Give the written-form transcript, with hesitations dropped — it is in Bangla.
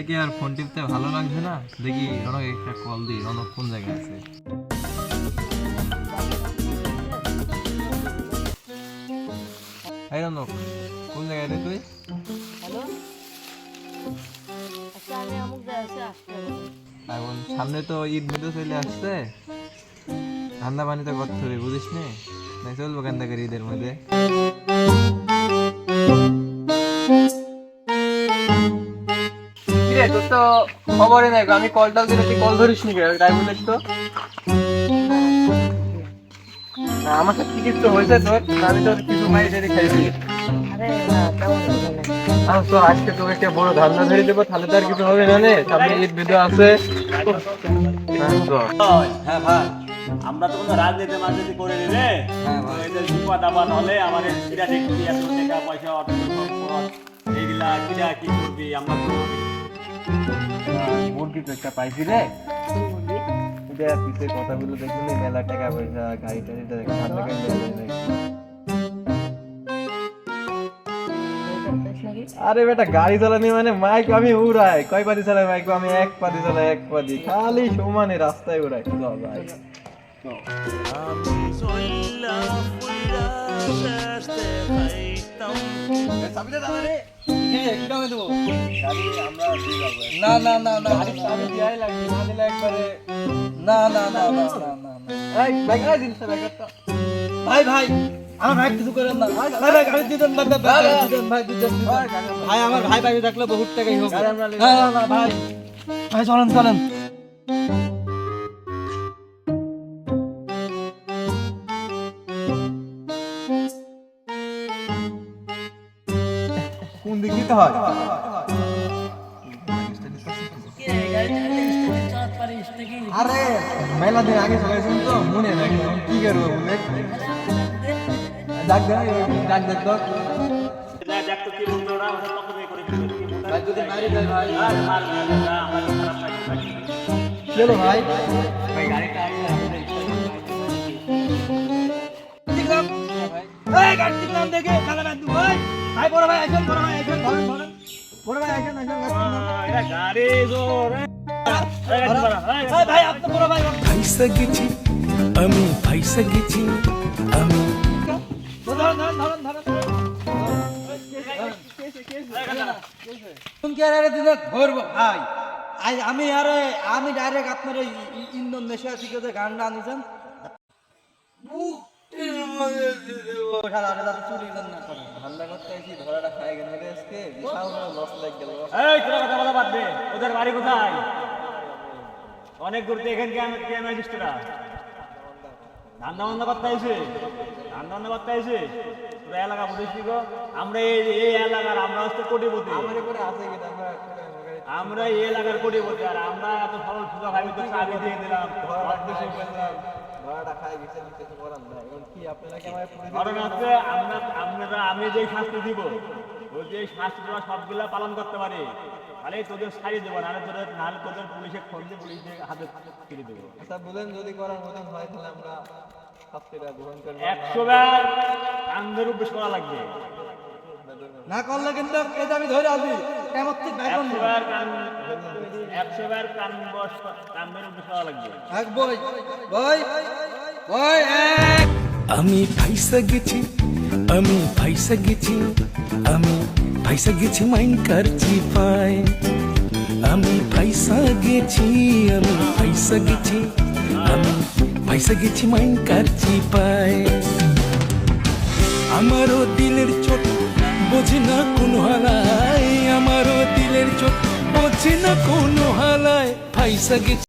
থেকে আর ফোন টিপতে ভালো লাগছে না, দেখি রনক একটা কল দিই। রনক কোন জায়গায় আছে? এই রনক, কোন জায়গায় রে তুই? হ্যালো, আচ্ছা আমি অমুক জায়গায় আসতে হবে। এখন সামনে তো ঈদ মিদও চলে আসছে, ঠান্ডা পানিতে করতে হবে, বুঝিস নে? না চলবো কেন করে ঈদের মধ্যে? কিরে তোর তো খবরই নাই, আমি কলটা দিলে তুই কল ধরিস নি, তাই বলিস তো? না, আমার সাথে কি কিছু হয়েছে তোর? আমি তোর কিছু মাইরে টাইরে খাইছি। আরে না, তেমন কিছু না। তো আজকে তোকে একটা বড় ধান্দা ধরে দেবো, তাহলে তো আর কিছু হবে না রে। সামনে ঈদ ভিডিও আছে। হ্যাঁ ভাই, আমরা তো কোনো রাজনীতি মাজনীতি করে নিলে এদের বিপদ আপদ হলে আমাদের কিরা দেখবি, এত টাকা পয়সা অর্থ সম্পদ এইগুলা কিরা কি করবি? আমরা তো মুরগি তো একটা পাইছি রে, এটা পিছের কথাগুলো দেখলি, মেলা টাকা পয়সা, গাড়ি টাড়িটা ধান্দা করে। আরে বেটা, গাড়ি চালানি মানে মাইক আমি উড়াই, কয় পাতি চালাই মাইক? আমি এক পাতি চালাই, এক পাতি খালি সমানে রাস্তায় উড়াই। চল ভাই, না না না না আমি দিয়াই লাগবে, না দিলে একবারে না না না না না না এই ভাই গাড়ি দিন সব একটা ভাই ভাই আমার ভাই কিছু করেন না ভাই ভাই গাড়ি দিতেন না ভাই দিতেন ভাই আমার ভাই ভাই থাকলে বহুত টাকাই হবে না না না ভাই ভাই চলেন চলেন কোন দিক দিতে হয়? আরে মেলা দিন আগে চলেছেন তো, মনে নাই কি করবো বলে ডাক দেয়, ডাক দেখ তো। দেখ তো কি বলতো ওরা, ওদের পক্ষ থেকে করে ভাই যদি মারি দেয় ভাই মার আমার খারাপ লাগে। চলো ভাই, ভাই গাড়িটা আগে দেখলাম এই গাড়ি দেখলাম দেখে খালা না দু ভাই ভাই বড় ভাই আইছেন, বড় ভাই আইছেন, ধরেন ধরেন বড় ভাই আইছেন আইছেন এটা গাড়ি জোর ভাই ভাই আপনি বড় ভাই ফাইসা গেছি আমি, ফাইসা গেছি আমি। ধরেন ধরেন ধরেন ধরেন কোন ক্যারিয়ারে দিনে ধরবো ভাই আমি আরে আমি ডাইরেক্ট আপনার ইন্দোনেশিয়া থেকে যে গানটা আনিছেন ওদের বাড়ি কোথায়? অনেক ঘুরতে এখানকে আমি আসিস তোরা ধান্দা বান্দা করতে আইসে, ধান্দা বান্দা করতে আইসে তোরা এলাকা বুঝিস নি গো? আমরা এই এলাকার আমরা হচ্ছে কোটিপতি, আমরা এই এলাকার কোটিপতি, আর আমরা এত সরল সুযোগ আমি তো চাবি দিয়ে দিলাম। কারণ হচ্ছে আমি যে শাস্তি দিব, ওই যে শাস্তিটা সবগুলা পালন করতে পারি, তাহলে তোদের ছাড়িয়ে দেবো, নাহলে তোদের পুলিশে ফোন দিয়ে পুলিশের হাতে ফিরে দেবো। আচ্ছা বলেন, যদি করার মতন হয় তাহলে আমরা শাস্তিটা গ্রহণ করবো। 100 বার কান্ধের উপর করা লাগবে, না করলে কিন্তু এই যে আমি ধরে আছি কেমন ঠিক ভাই কোন 100 বার কান্ধের উপর করা লাগবে। এক বই বই বই এক আমি ফাইসা গেছি আমি, ফাইসা গেছি আমি, ফাইসা গেছি মাইনকার চিপায়। আমি ফাইসা গেছি আমি, ফাইসা গেছি আমি, ফাইসা গেছি মাইনকার চিপায়। আমারও দিলের চোট বোঝে না কোনো হালায়, আমারও দিলের চোট বোঝে না কোনো হালায়, ফাইসা গেছি।